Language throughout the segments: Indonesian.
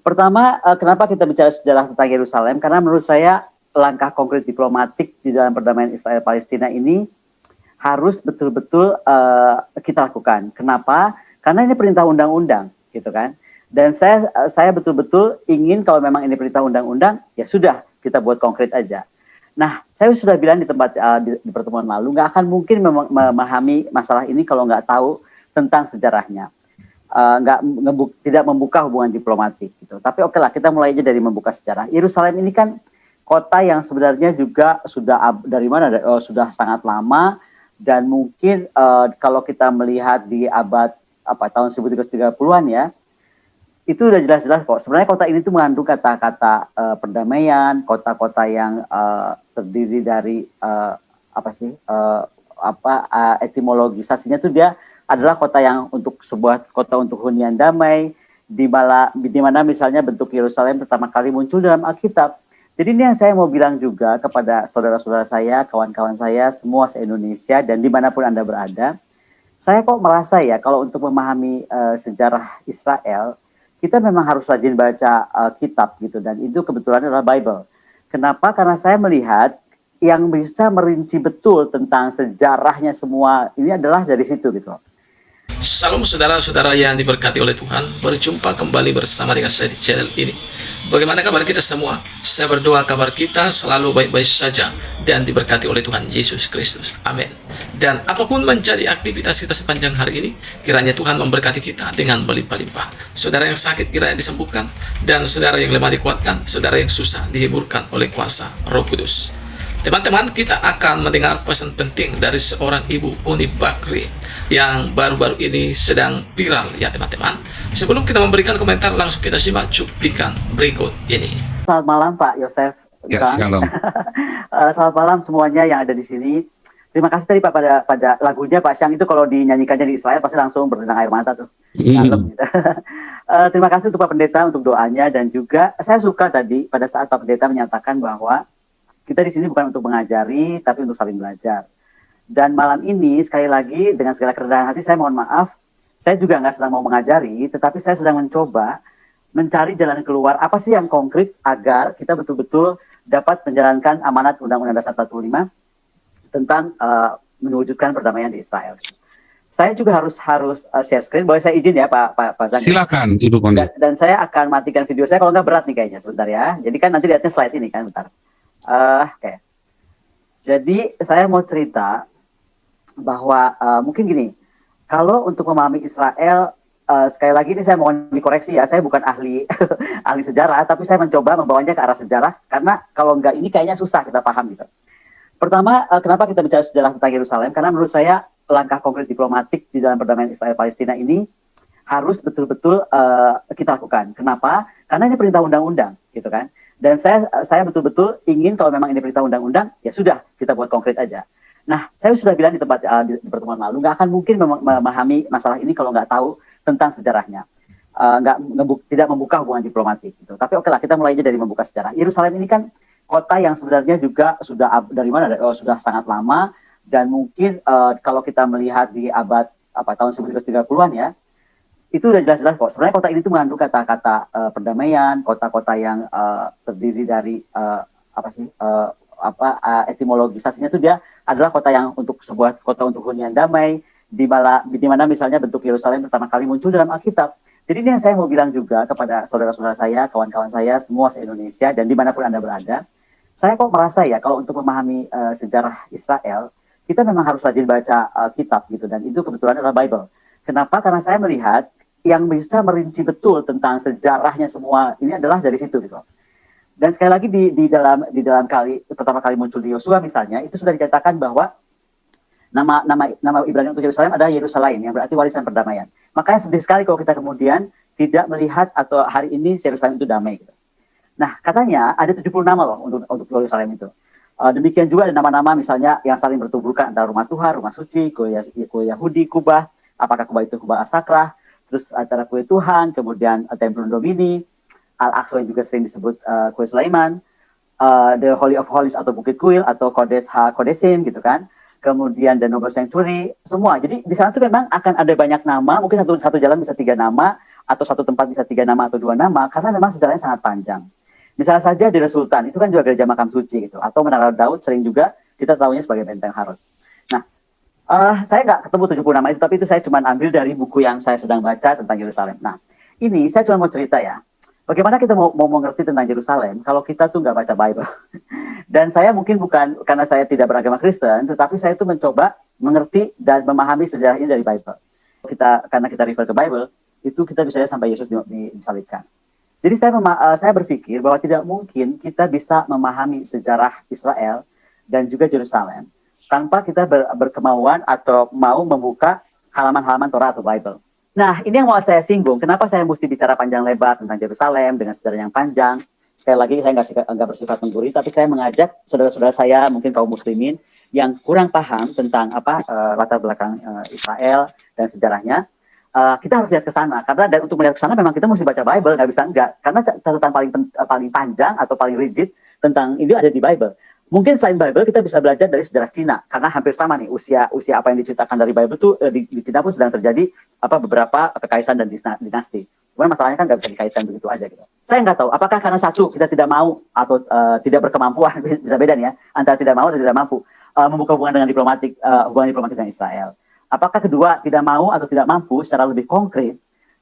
Pertama, kenapa kita bicara sejarah tentang Yerusalem? Karena menurut saya langkah konkret diplomatik di dalam perdamaian Israel-Palestina ini harus betul-betul kita lakukan. Kenapa? Karena ini perintah undang-undang, gitu kan. Dan saya betul-betul ingin kalau memang ini perintah undang-undang, ya sudah kita buat konkret aja. Nah, saya sudah bilang di tempat di pertemuan lalu, nggak akan mungkin memahami masalah ini kalau nggak tahu tentang sejarahnya. Tidak membuka hubungan diplomatik gitu. Tapi oke lah, kita mulai aja dari membuka sejarah. Yerusalem ini kan kota yang sebenarnya juga sudah sudah sangat lama, dan mungkin kalau kita melihat di abad tahun 1330-an ya, itu udah jelas-jelas kok. Sebenarnya kota ini tuh mengandung kata-kata perdamaian, kota-kota yang terdiri dari etimologisasinya tuh dia adalah kota yang sebuah kota untuk hunian damai, di mana misalnya bentuk Yerusalem pertama kali muncul dalam Alkitab. Jadi ini yang saya mau bilang juga kepada saudara-saudara saya, kawan-kawan saya, semua se-Indonesia dan dimanapun Anda berada. Saya kok merasa ya kalau untuk memahami sejarah Israel, kita memang harus rajin baca kitab gitu, dan itu kebetulan adalah Bible. Kenapa? Karena saya melihat yang bisa merinci betul tentang sejarahnya semua ini adalah dari situ gitu. Salam saudara-saudara yang diberkati oleh Tuhan. Berjumpa kembali bersama dengan saya di channel ini. Bagaimana kabar kita semua? Saya berdoa kabar kita selalu baik-baik saja dan diberkati oleh Tuhan Yesus Kristus. Amin. Dan apapun menjadi aktivitas kita sepanjang hari ini, kiranya Tuhan memberkati kita dengan berlimpah-limpah. Saudara yang sakit kiranya disembuhkan, dan saudara yang lemah dikuatkan, saudara yang susah dihiburkan oleh kuasa Roh Kudus. Teman-teman, kita akan mendengar pesan penting dari seorang ibu, Uni Bakri, yang baru-baru ini sedang viral ya teman-teman. Sebelum kita memberikan komentar, langsung kita simak cuplikan berikut ini. Selamat malam Pak Yosef. Ya, shalom. Selamat malam semuanya yang ada di sini. Terima kasih tadi Pak pada lagunya Pak Syang itu, kalau dinyanyikannya di Israel pasti langsung berdendang air mata tuh. Gitu. Terima kasih untuk Pak Pendeta untuk doanya, dan juga saya suka tadi pada saat Pak Pendeta menyatakan bahwa kita di sini bukan untuk mengajari, tapi untuk saling belajar. Dan malam ini, sekali lagi, dengan segala kerendahan hati, saya mohon maaf, saya juga nggak sedang mau mengajari, tetapi saya sedang mencoba mencari jalan keluar, apa sih yang konkret agar kita betul-betul dapat menjalankan amanat Undang-Undang Dasar 45 tentang mewujudkan perdamaian di Israel. Saya juga harus share screen. Boleh saya izin ya Pak Zang? Silakan Ibu Kondi. Dan saya akan matikan video saya, kalau nggak berat nih kayaknya, sebentar ya. Jadi kan nanti lihatnya slide ini kan, bentar. Oke. Jadi saya mau cerita bahwa mungkin gini, kalau untuk memahami Israel, sekali lagi ini saya mohon dikoreksi ya, saya bukan ahli ahli sejarah, tapi saya mencoba membawanya ke arah sejarah, karena kalau enggak ini kayaknya susah kita paham gitu. Pertama, kenapa kita bicara sejarah tentang Yerusalem? Karena menurut saya langkah konkret diplomatik di dalam perdamaian Israel-Palestina ini harus betul-betul kita lakukan. Kenapa? Karena ini perintah undang-undang, gitu kan. Dan saya betul-betul ingin kalau memang ini perintah undang-undang, ya sudah kita buat konkret aja. Nah, saya sudah bilang di tempat di pertemuan lalu, nggak akan mungkin memahami masalah ini kalau nggak tahu tentang sejarahnya. Tidak membuka hubungan diplomatik gitu. Tapi oke lah, kita mulai aja dari membuka sejarah. Yerusalem ini kan kota yang sebenarnya juga sudah sangat lama, dan mungkin kalau kita melihat di abad tahun 1330-an ya, itu udah jelas-jelas kok. Sebenarnya kota ini tuh mengandung kata-kata perdamaian, kota-kota yang terdiri dari etimologisasinya tuh dia adalah kota yang sebuah kota untuk hunian damai, di mana misalnya bentuk Yerusalem pertama kali muncul dalam Alkitab. Jadi ini yang saya mau bilang juga kepada saudara-saudara saya, kawan-kawan saya, semua se-Indonesia dan dimanapun Anda berada. Saya kok merasa ya kalau untuk memahami sejarah Israel, kita memang harus rajin baca kitab gitu, dan itu kebetulan adalah Bible. Kenapa? Karena saya melihat yang bisa merinci betul tentang sejarahnya semua ini adalah dari situ gitu. Dan sekali lagi di dalam pertama kali muncul di Yosua misalnya, itu sudah dikatakan bahwa nama Ibrani untuk Yerusalem adalah Yerusalem, yang berarti warisan perdamaian. Makanya sedih sekali kalau kita kemudian tidak melihat atau hari ini Yerusalem itu damai gitu. Nah, katanya ada 70 nama loh untuk Yerusalem itu. Demikian juga ada nama-nama misalnya yang saling bertuburkan antara rumah Tuhan, rumah suci, kue Yahudi, Kubah, apakah Kubah itu Kubah As-Sakrah, terus antara kue Tuhan, kemudian Templum Domini, Al-Aqsa yang juga sering disebut kue Sulaiman, The Holy of Holies atau Bukit Kuil atau Kodes HaKodesim gitu kan. Kemudian The Noble Sanctuary, semua. Jadi di sana tuh memang akan ada banyak nama, mungkin satu jalan bisa 3 nama, atau satu tempat bisa 3 nama atau 2 nama, karena memang sejarahnya sangat panjang. Misalnya saja Deir Sultan, itu kan juga gereja makam suci gitu, atau Menara Daud sering juga kita tahunya sebagai Benteng Harut. Nah, saya nggak ketemu 70 nama itu, tapi itu saya cuma ambil dari buku yang saya sedang baca tentang Yerusalem. Nah, ini saya cuma mau cerita ya, bagaimana kita mau mengerti tentang Yerusalem kalau kita tuh nggak baca Bible. Dan saya mungkin bukan karena saya tidak beragama Kristen, tetapi saya tuh mencoba mengerti dan memahami sejarah ini dari Bible. Karena kita refer ke Bible, itu kita bisa lihat sampai Yesus disalibkan. Jadi saya berpikir bahwa tidak mungkin kita bisa memahami sejarah Israel dan juga Yerusalem tanpa kita berkemauan atau mau membuka halaman-halaman Torah atau Bible. Nah, ini yang mau saya singgung. Kenapa saya mesti bicara panjang lebar tentang Yerusalem dengan sejarah yang panjang? Sekali lagi, saya nggak bersifat menggurui, tapi saya mengajak saudara-saudara saya, mungkin kaum muslimin, yang kurang paham tentang latar belakang Israel dan sejarahnya. Kita harus lihat ke sana. Karena untuk melihat ke sana, memang kita mesti baca Bible, nggak bisa enggak. Karena catatan paling panjang atau paling rigid tentang ini ada di Bible. Mungkin selain Bible kita bisa belajar dari sejarah Cina karena hampir sama nih usia apa yang diceritakan dari Bible tuh di Cina pun sedang terjadi beberapa kekaisaran dan dinasti. Cuman masalahnya kan nggak bisa dikaitkan begitu aja gitu. Saya nggak tahu apakah karena satu kita tidak mau atau tidak berkemampuan bisa beda nih ya antara tidak mau dan tidak mampu membuka hubungan diplomatik dengan Israel. Apakah kedua tidak mau atau tidak mampu secara lebih konkret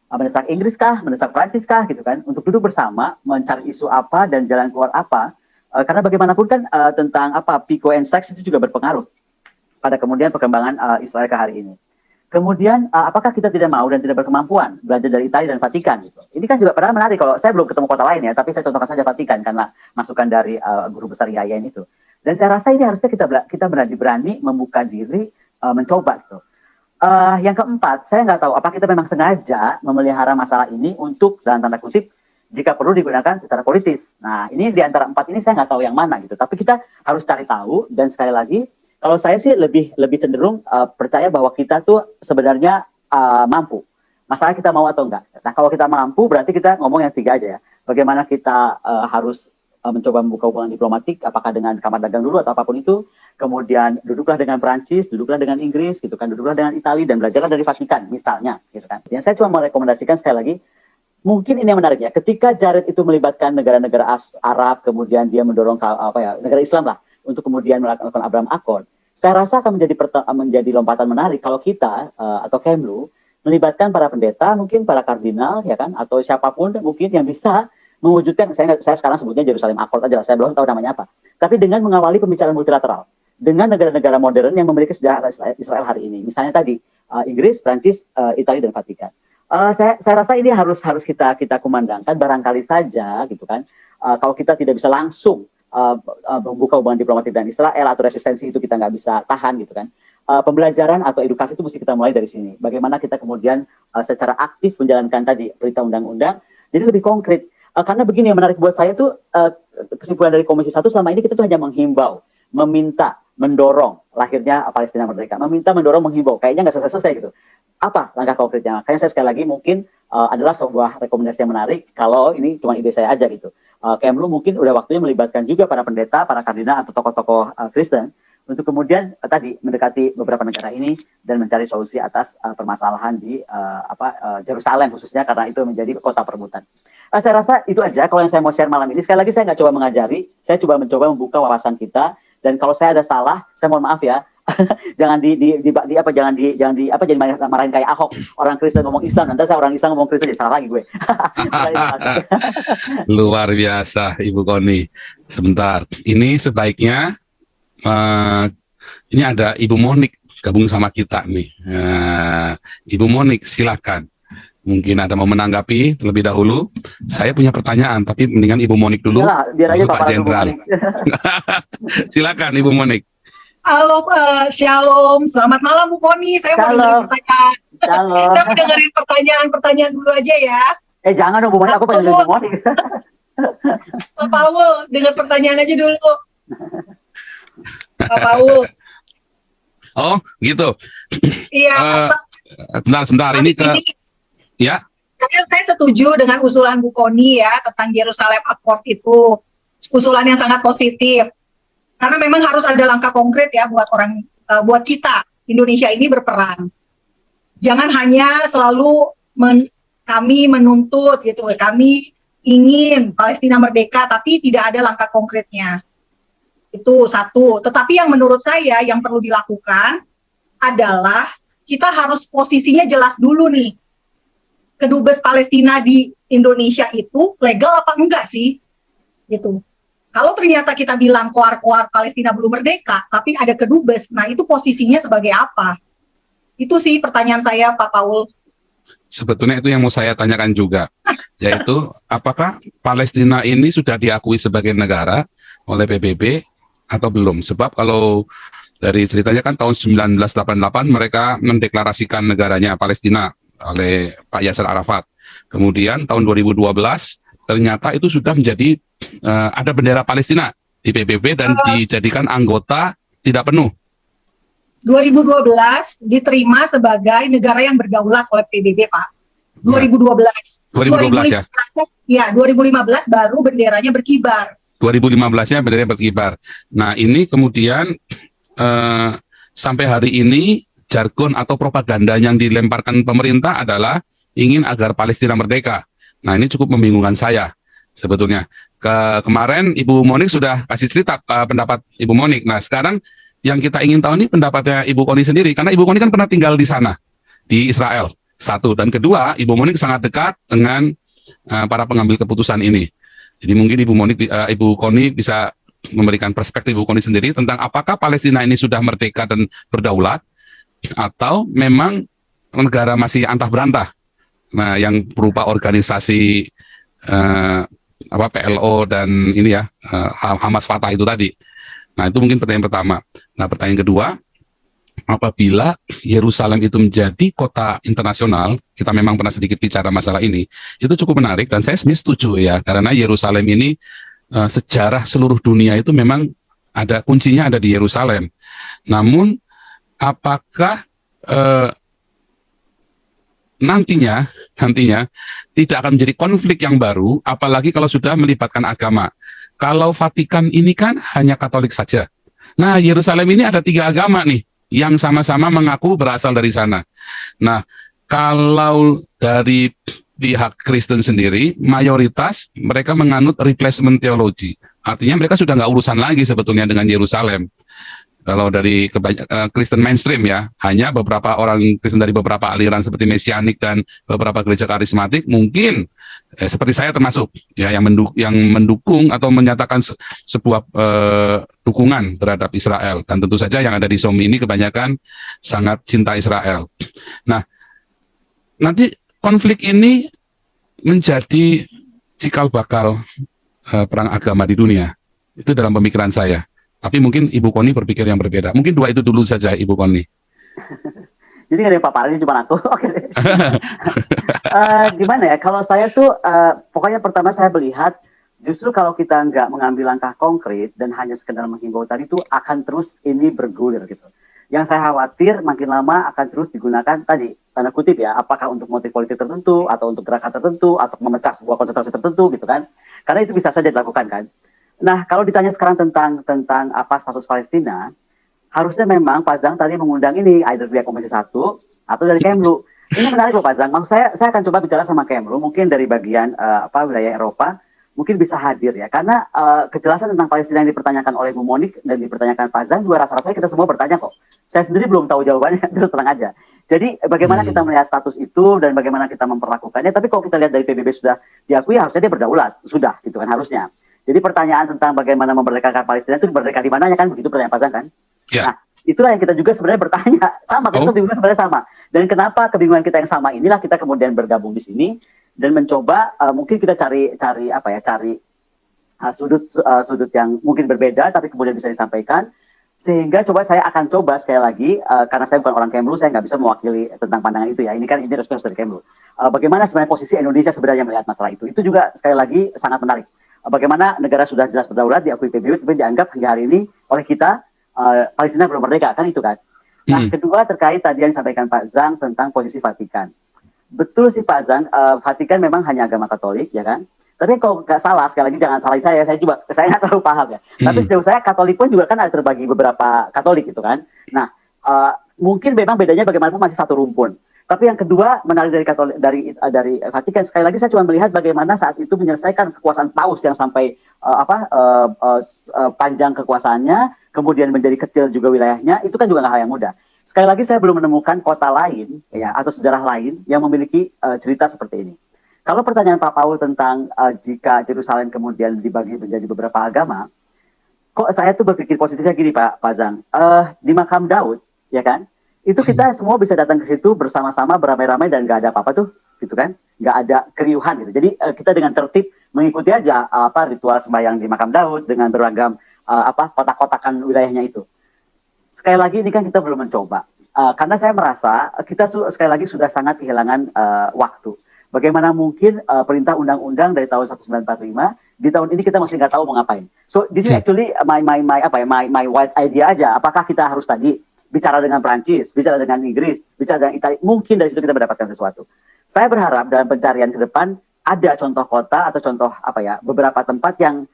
mendesak Inggris kah, mendesak Prancis kah gitu kan untuk duduk bersama mencari isu apa dan jalan keluar apa. Karena bagaimanapun kan tentang Pico and Sykes itu juga berpengaruh pada kemudian perkembangan Israel ke hari ini. Kemudian apakah kita tidak mau dan tidak berkemampuan belajar dari Italia dan Vatikan gitu. Ini kan juga padahal menarik kalau saya belum ketemu kota lain ya, tapi saya contohkan saja Vatikan karena masukan dari guru besar IAIN itu. Dan saya rasa ini harusnya kita berani membuka diri mencoba gitu. Yang keempat, saya nggak tahu apakah kita memang sengaja memelihara masalah ini untuk dalam tanda kutip jika perlu digunakan secara politis. Nah, ini di antara 4 ini saya nggak tahu yang mana gitu. Tapi kita harus cari tahu dan sekali lagi, kalau saya sih lebih cenderung percaya bahwa kita tuh sebenarnya mampu. Masalah kita mau atau enggak. Nah, kalau kita mampu berarti kita ngomong yang 3 aja ya. Bagaimana kita harus mencoba membuka hubungan diplomatik, apakah dengan kamar dagang dulu atau apapun itu. Kemudian duduklah dengan Prancis, duduklah dengan Inggris, gitu kan, duduklah dengan Italia dan belajarlah dari Vatikan misalnya, gitu kan. Yang saya cuma merekomendasikan sekali lagi. Mungkin ini yang menarik ya, ketika Jared itu melibatkan negara-negara Arab, kemudian dia mendorong negara Islam lah, untuk kemudian melakukan Abraham Accord, saya rasa akan menjadi lompatan menarik kalau kita atau Kemlu melibatkan para pendeta, mungkin para kardinal, ya kan, atau siapapun mungkin yang bisa mewujudkan, saya sekarang sebutnya Jerusalem Accord aja, saya belum tahu namanya apa, tapi dengan mengawali pembicaraan multilateral dengan negara-negara modern yang memiliki sejarah Israel hari ini, misalnya tadi Inggris, Prancis, Italia dan Vatikan. Saya rasa ini harus kita kumandangkan barangkali saja gitu kan kalau kita tidak bisa langsung membuka hubungan diplomatik dengan Israel atau resistensi itu kita nggak bisa tahan gitu kan pembelajaran atau edukasi itu mesti kita mulai dari sini bagaimana kita kemudian secara aktif menjalankan tadi perintah undang-undang jadi lebih konkret karena begini yang menarik buat saya tuh kesimpulan dari Komisi 1 selama ini kita tuh hanya menghimbau meminta mendorong lahirnya Palestina merdeka mendorong menghimbau kayaknya nggak selesai gitu apa langkah konkretnya? Makanya saya sekali lagi mungkin adalah sebuah rekomendasi yang menarik kalau ini cuma ide saya aja gitu. Kemlu mungkin udah waktunya melibatkan juga para pendeta, para kardinal atau tokoh-tokoh Kristen untuk kemudian tadi mendekati beberapa negara ini dan mencari solusi atas permasalahan di Yerusalem khususnya karena itu menjadi kota perebutan. Saya rasa itu aja kalau yang saya mau share malam ini. Sekali lagi saya nggak coba mengajari, saya coba mencoba membuka wawasan kita dan kalau saya ada salah, saya mohon maaf ya. jangan jadi marahin kayak Ahok orang Kristen ngomong Islam nanti saya orang Islam ngomong Kristen jadi salah lagi gue. Luar biasa Ibu Koni. Sebentar, ini sebaiknya ini ada Ibu Monik gabung sama kita nih. Ibu Monik silakan. Mungkin ada mau menanggapi terlebih dahulu. Saya punya pertanyaan, tapi mendingan Ibu Monik dulu. Yalah, biar aja Pak Jenderal. Silakan Ibu Monik. Halo, Shalom. Selamat malam Bu Koni. Saya mau dengerin pertanyaan. Shalom. Saya mau dengerin pertanyaan dulu aja ya. Jangan dong Bu Monik, aku pengen dengerin Bu Monik. Pak Paul, dengar pertanyaan aja dulu. Pak Paul. Oh, gitu. Iya. Sebentar. Ini ke ya. Saya setuju dengan usulan Bu Koni ya tentang Yerusalem Accord itu. Usulan yang sangat positif. Karena memang harus ada langkah konkret ya buat kita Indonesia ini berperan. Jangan hanya selalu kami menuntut gitu, kami ingin Palestina merdeka, tapi tidak ada langkah konkretnya. Itu satu. Tetapi yang menurut saya yang perlu dilakukan adalah kita harus posisinya jelas dulu nih. Kedubes Palestina di Indonesia itu legal apa enggak sih? Gitu. Kalau ternyata kita bilang koar-koar Palestina belum merdeka, tapi ada kedubes, nah itu posisinya sebagai apa? Itu sih pertanyaan saya, Pak Paul. Sebetulnya itu yang mau saya tanyakan juga, yaitu apakah Palestina ini sudah diakui sebagai negara oleh PBB atau belum? Sebab kalau dari ceritanya kan tahun 1988 mereka mendeklarasikan negaranya Palestina oleh Pak Yasser Arafat. Kemudian tahun 2012 ternyata itu sudah menjadi ada bendera Palestina di PBB dan dijadikan anggota tidak penuh. 2012 diterima sebagai negara yang berdaulat oleh PBB, Pak. 2012. 2012 ya? Ya, 2015 baru benderanya berkibar. 2015-nya benderanya berkibar. Nah, ini kemudian sampai hari ini jargon atau propaganda yang dilemparkan pemerintah adalah ingin agar Palestina merdeka. Nah, ini cukup membingungkan saya sebetulnya. Kemarin Ibu Monik sudah kasih cerita pendapat Ibu Monik. Nah, sekarang yang kita ingin tahu ini pendapatnya Ibu Koni sendiri, karena Ibu Koni kan pernah tinggal di sana, di Israel, satu. Dan kedua, Ibu Monik sangat dekat dengan para pengambil keputusan ini. Jadi mungkin Ibu Koni bisa memberikan perspektif Ibu Koni sendiri tentang apakah Palestina ini sudah merdeka dan berdaulat, atau memang negara masih antah berantah. Nah, yang berupa organisasi PLO dan ini ya, Hamas Fatah itu tadi. Nah, itu mungkin pertanyaan pertama. Nah, pertanyaan kedua, apabila Yerusalem itu menjadi kota internasional, kita memang pernah sedikit bicara masalah ini, itu cukup menarik dan saya setuju ya, karena Yerusalem ini sejarah seluruh dunia itu memang ada kuncinya ada di Yerusalem. Namun, apakah nantinya tidak akan menjadi konflik yang baru, apalagi kalau sudah melibatkan agama. Kalau Vatikan ini kan hanya Katolik saja. Nah, Yerusalem ini ada 3 agama nih, yang sama-sama mengaku berasal dari sana. Nah, kalau dari pihak Kristen sendiri, mayoritas mereka menganut replacement theology. Artinya mereka sudah nggak urusan lagi sebetulnya dengan Yerusalem. Kalau dari Kristen mainstream ya, hanya beberapa orang Kristen dari beberapa aliran seperti Mesianik dan beberapa gereja karismatik mungkin seperti saya termasuk ya yang mendukung atau menyatakan sebuah dukungan terhadap Israel, dan tentu saja yang ada di SOMI ini kebanyakan sangat cinta Israel. Nah, nanti konflik ini menjadi cikal bakal perang agama di dunia. Itu dalam pemikiran saya. Tapi mungkin Ibu Koni berpikir yang berbeda. Mungkin 2 itu dulu saja, Ibu Koni. Jadi nggak ada yang paparin, cuma aku. Oke. Gimana ya? Kalau saya tuh, pokoknya pertama saya melihat, justru kalau kita nggak mengambil langkah konkret dan hanya sekedar menghimbau tadi itu akan terus ini bergulir gitu. Yang saya khawatir makin lama akan terus digunakan tadi, tanda kutip ya, apakah untuk motif politik tertentu, atau untuk gerakan tertentu, atau memecah sebuah konsentrasi tertentu gitu kan. Karena itu bisa saja dilakukan kan. Nah, kalau ditanya sekarang tentang apa status Palestina, harusnya memang Pak Zang tadi mengundang ini, either dari Komisi 1 atau dari Kemlu. Ini menarik loh Pak Zang, maksud saya akan coba bicara sama Kemlu, mungkin dari bagian wilayah Eropa, mungkin bisa hadir ya, karena kejelasan tentang Palestina yang dipertanyakan oleh Bu Monik dan dipertanyakan Pak Zang, juga rasa-rasanya kita semua bertanya kok. Saya sendiri belum tahu jawabannya, terus terang aja. Jadi bagaimana kita melihat status itu dan bagaimana kita memperlakukannya, tapi kalau kita lihat dari PBB sudah diakui, harusnya dia berdaulat, sudah gitu kan harusnya. Jadi pertanyaan tentang bagaimana memerdekakan Palestina itu merdeka di mananya kan begitu pertanyaan Pak Zang kan? Ya. Nah, itulah yang kita juga sebenarnya bertanya sama, kita kebingungan sebenarnya sama. Dan kenapa kebingungan kita yang sama inilah kita kemudian bergabung di sini dan mencoba mungkin kita cari sudut yang mungkin berbeda tapi kemudian bisa disampaikan, sehingga saya akan coba sekali lagi karena saya bukan orang Kemlu, saya nggak bisa mewakili tentang pandangan itu ya. Ini kan respons dari Kemlu. Bagaimana sebenarnya posisi Indonesia sebenarnya melihat masalah itu? Itu juga sekali lagi sangat menarik. Bagaimana negara sudah jelas berdaulat, diakui PBB, tapi dianggap hingga hari ini oleh kita Palestina belum merdeka, kan itu kan. Nah, kedua terkait tadi yang disampaikan Pak Zang tentang posisi Vatikan. Betul sih Pak Zang, Vatikan memang hanya agama Katolik, ya kan. Tapi kalau nggak salah, sekali lagi jangan salahin saya nggak terlalu paham ya. Tapi sejauh saya Katolik pun juga kan ada terbagi beberapa Katolik gitu kan. Nah, mungkin memang bedanya bagaimanapun masih satu rumpun. Tapi yang kedua menarik dari Vatikan, sekali lagi saya cuma melihat bagaimana saat itu menyelesaikan kekuasaan Paus yang sampai panjang kekuasaannya, kemudian menjadi kecil juga wilayahnya, itu kan juga nggak hal yang mudah. Sekali lagi saya belum menemukan kota lain ya atau sejarah lain yang memiliki cerita seperti ini. Kalau pertanyaan Pak Paul tentang jika Yerusalem kemudian dibagi menjadi beberapa agama, kok saya tuh berpikir positifnya gini Pak Zang, di makam Daud, ya kan, itu kita semua bisa datang ke situ bersama-sama beramai-ramai dan nggak ada apa-apa tuh, gitu kan, nggak ada keriuhan gitu. Jadi kita dengan tertib mengikuti aja ritual sembahyang di makam Daud dengan beragam kotak-kotakan wilayahnya itu. Sekali lagi ini kan kita belum mencoba, karena saya merasa kita sekali lagi sudah sangat kehilangan waktu. Bagaimana mungkin perintah undang-undang dari tahun 1945 di tahun ini kita masih nggak tahu mau ngapain. So this is actually my wild idea aja. Apakah kita harus tadi bicara dengan Prancis, bicara dengan Inggris, bicara dengan Italia? Mungkin dari situ kita mendapatkan sesuatu. Saya berharap dalam pencarian ke depan ada contoh kota atau contoh beberapa tempat yang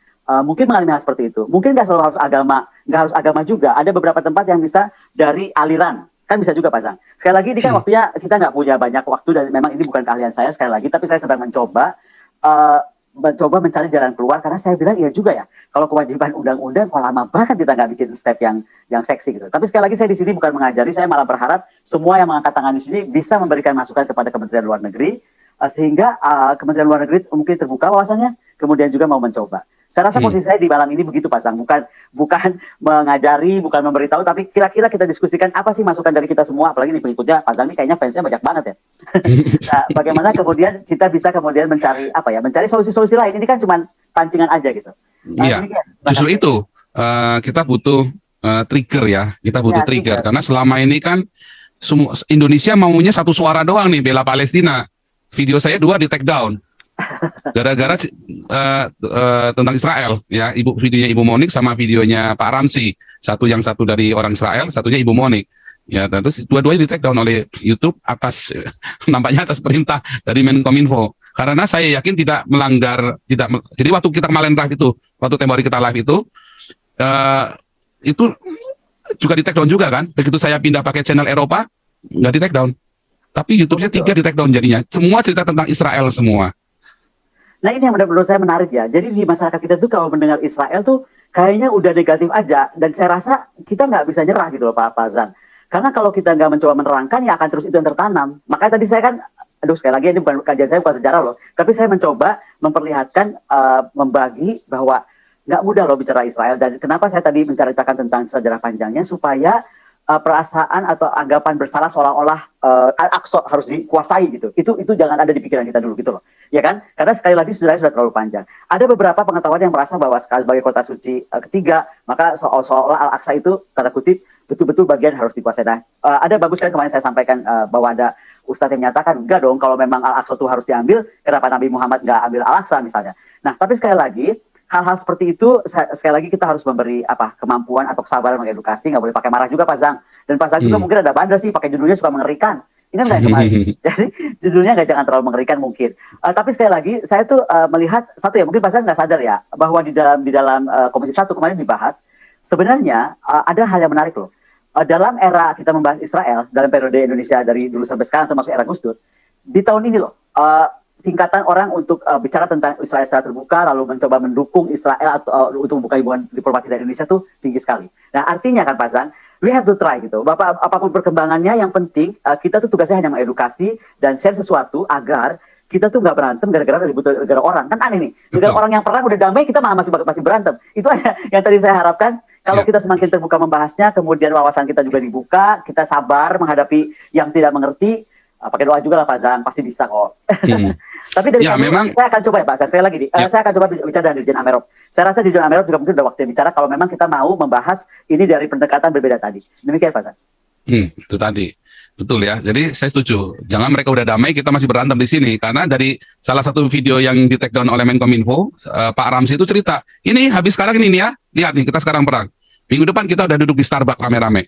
mungkin mengalami hal seperti itu. Mungkin nggak selalu harus agama, nggak harus agama juga. Ada beberapa tempat yang bisa dari aliran. Kan bisa juga Pak Zang. Sekali lagi ini kan waktunya kita nggak punya banyak waktu dan memang ini bukan keahlian saya sekali lagi, tapi saya sedang mencoba mencari jalan keluar karena saya bilang iya juga ya. Kalau kewajiban undang-undang kok lama banget kita nggak bikin step yang seksi gitu. Tapi sekali lagi saya di sini bukan mengajari, saya malah berharap semua yang mengangkat tangan di sini bisa memberikan masukan kepada Kementerian Luar Negeri sehingga Kementerian Luar Negeri mungkin terbuka wawasannya, kemudian juga mau mencoba. Saya rasa posisi saya di malam ini begitu Pak Zang, bukan mengajari, bukan memberitahu, tapi kira-kira kita diskusikan apa sih masukan dari kita semua, apalagi nih pengikutnya Pak Zang ini kayaknya fansnya banyak banget ya. Nah, bagaimana kemudian kita bisa kemudian mencari solusi-solusi lain, ini kan cuma pancingan aja gitu. Iya, justru itu kita butuh trigger ya, kita butuh trigger karena selama ini kan Indonesia maunya satu suara doang nih bela Palestina. Video saya 2 di take down. Gara-gara tentang Israel ya, videonya Ibu Monik sama videonya Pak Ramsi, satu dari orang Israel, satunya Ibu Monik ya, terus dua-duanya di take down oleh YouTube atas nampaknya atas perintah dari Menkominfo, karena saya yakin tidak melanggar, jadi waktu kita kemarin live itu, waktu tempo hari kita live itu juga di take down juga kan, begitu saya pindah pakai channel Eropa nggak di take down, tapi YouTube-nya 3 di take down, jadinya semua cerita tentang Israel semua. Nah ini yang menurut saya menarik ya. Jadi di masyarakat kita tuh kalau mendengar Israel tuh kayaknya udah negatif aja. Dan saya rasa kita nggak bisa nyerah gitu loh Pak Zan. Karena kalau kita nggak mencoba menerangkan ya akan terus itu yang tertanam. Makanya tadi saya kan, sekali lagi ini bukan kajian saya, bukan sejarah loh. Tapi saya mencoba memperlihatkan, membagi bahwa nggak mudah loh bicara Israel. Dan kenapa saya tadi menceritakan tentang sejarah panjangnya supaya perasaan atau anggapan bersalah seolah-olah Al-Aqsa harus dikuasai gitu. Itu jangan ada di pikiran kita dulu gitu loh. Ya kan? Karena sekali lagi sejarahnya sudah terlalu panjang. Ada beberapa pengetahuan yang merasa bahwa sebagai kota suci ketiga, maka seolah-olah Al-Aqsa itu tanda kutip betul-betul bagian harus dikuasai. Nah, ada bagus kan kemarin saya sampaikan bahwa ada ustadz yang menyatakan enggak dong, kalau memang Al-Aqsa itu harus diambil, kenapa Nabi Muhammad nggak ambil Al-Aqsa misalnya. Nah, tapi sekali lagi hal-hal seperti itu sekali lagi kita harus memberi kemampuan atau kesabaran mengedukasi, nggak boleh pakai marah juga Pak Zang. Dan Pak Zang juga mungkin ada bandel sih pakai judulnya suka mengerikan. Ingat nggak kemarin? Jadi judulnya jangan terlalu mengerikan mungkin. Tapi sekali lagi saya tuh melihat satu ya, mungkin Pak Zang nggak sadar ya bahwa di dalam Komisi 1 kemarin dibahas sebenarnya ada hal yang menarik loh. Dalam era kita membahas Israel dalam periode Indonesia dari dulu sampai sekarang termasuk era Gus Dur, di tahun ini loh tingkatan orang untuk bicara tentang Israel secara terbuka lalu mencoba mendukung Israel atau untuk membuka hubungan diplomasi dari Indonesia tuh tinggi sekali. Nah artinya kan Pak Zang, we have to try gitu. Apapun perkembangannya yang penting kita tuh tugasnya hanya mengedukasi dan share sesuatu agar kita tuh nggak berantem gara-gara ribut gara-gara orang. Kan aneh nih, gara orang yang perang udah damai kita malah masih berantem. Itu aja yang tadi saya harapkan. Kalau kita semakin terbuka membahasnya, kemudian wawasan kita juga dibuka, kita sabar menghadapi yang tidak mengerti, pakai doa juga lah Pak Zang, pasti bisa kok. Tapi dari memang saya akan coba ya Pak, saya lagi saya akan coba bicara dengan Dirjen Amerop. Saya rasa Dirjen Amerop juga mungkin udah waktunya bicara kalau memang kita mau membahas ini dari pendekatan berbeda tadi. Demikian Pak Zang. Itu tadi. Betul ya. Jadi saya setuju. Jangan mereka udah damai kita masih berantem di sini, karena dari salah satu video yang di take down oleh Menkominfo, Pak Ramsi itu cerita, ini habis sekarang ini ya, lihat nih kita sekarang perang. Minggu depan kita udah duduk di Starbucks rame-rame.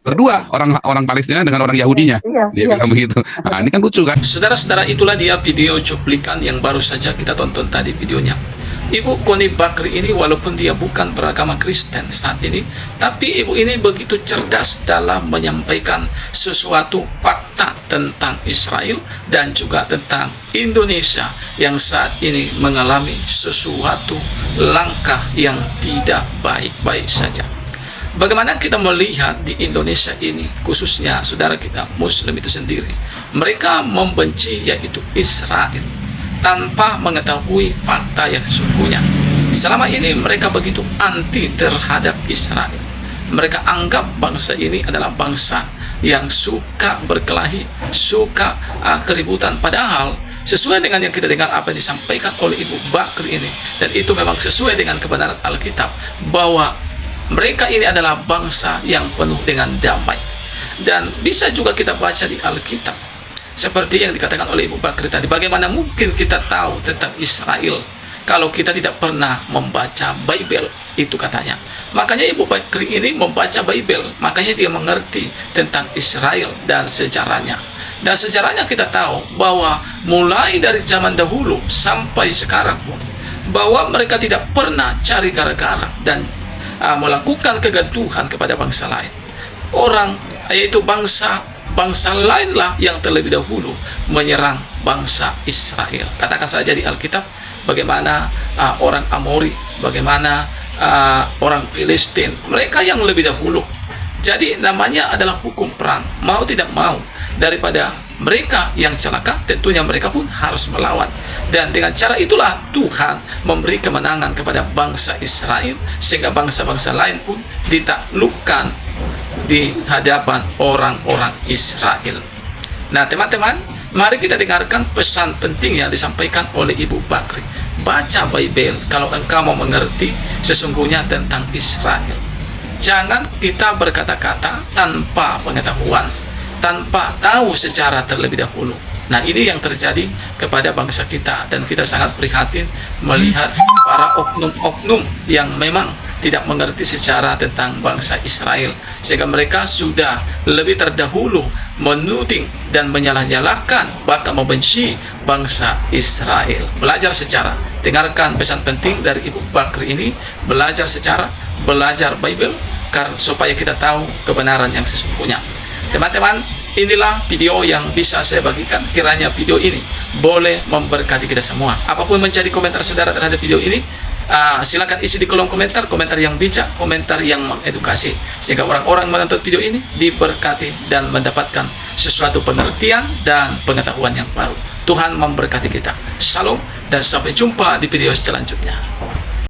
Berdua orang Palestina dengan orang Yahudinya. Dia bilang begitu. Nah, ini kan lucu kan. Saudara-saudara, itulah dia video cuplikan yang baru saja kita tonton tadi videonya. Ibu Koni Bakri ini walaupun dia bukan beragama Kristen saat ini, tapi ibu ini begitu cerdas dalam menyampaikan sesuatu fakta tentang Israel dan juga tentang Indonesia yang saat ini mengalami sesuatu langkah yang tidak baik-baik saja. Bagaimana kita melihat di Indonesia ini, khususnya saudara kita Muslim itu sendiri, mereka membenci yaitu Israel tanpa mengetahui fakta yang sesungguhnya. Selama ini mereka begitu anti terhadap Israel. Mereka anggap bangsa ini adalah bangsa yang suka berkelahi, suka keributan. Padahal sesuai dengan yang kita dengar apa yang disampaikan oleh Ibu Bakri ini, dan itu memang sesuai dengan kebenaran Alkitab, bahwa mereka ini adalah bangsa yang penuh dengan damai. Dan bisa juga kita baca di Alkitab seperti yang dikatakan oleh Ibu Bakri tadi, bagaimana mungkin kita tahu tentang Israel kalau kita tidak pernah membaca Bible, itu katanya. Makanya Ibu Bakri ini membaca Bible, makanya dia mengerti tentang Israel dan sejarahnya. Dan sejarahnya kita tahu bahwa mulai dari zaman dahulu sampai sekarang pun, bahwa mereka tidak pernah cari gara-gara dan melakukan kegaduhan kepada bangsa lain. Orang, yaitu bangsa lainlah yang terlebih dahulu menyerang bangsa Israel. Katakan saja di Alkitab bagaimana orang Amori, bagaimana orang Filistin, mereka yang lebih dahulu. Jadi namanya adalah hukum perang, mau tidak mau. Daripada mereka yang celaka, tentunya mereka pun harus melawan. Dan dengan cara itulah Tuhan memberi kemenangan kepada bangsa Israel, sehingga bangsa-bangsa lain pun ditaklukkan di hadapan orang-orang Israel. Nah teman-teman, mari kita dengarkan pesan penting yang disampaikan oleh Ibu Bakri. Baca Bible kalau engkau mau mengerti sesungguhnya tentang Israel. Jangan kita berkata-kata tanpa pengetahuan, tanpa tahu secara terlebih dahulu. Nah ini yang terjadi kepada bangsa kita, dan kita sangat prihatin melihat para oknum-oknum yang memang tidak mengerti secara tentang bangsa Israel, sehingga mereka sudah lebih terdahulu menuding dan menyalah-nyalahkan, bahkan membenci bangsa Israel. Belajar secara, dengarkan pesan penting dari Ibu Bakri ini, belajar secara, belajar Bible, supaya kita tahu kebenaran yang sesungguhnya. Teman-teman, inilah video yang bisa saya bagikan. Kiranya video ini boleh memberkati kita semua. Apapun menjadi komentar saudara terhadap video ini, silakan isi di kolom komentar, komentar yang bijak, komentar yang mengedukasi, sehingga orang-orang menonton video ini diberkati dan mendapatkan sesuatu pengertian dan pengetahuan yang baru. Tuhan memberkati kita. Shalom dan sampai jumpa di video selanjutnya.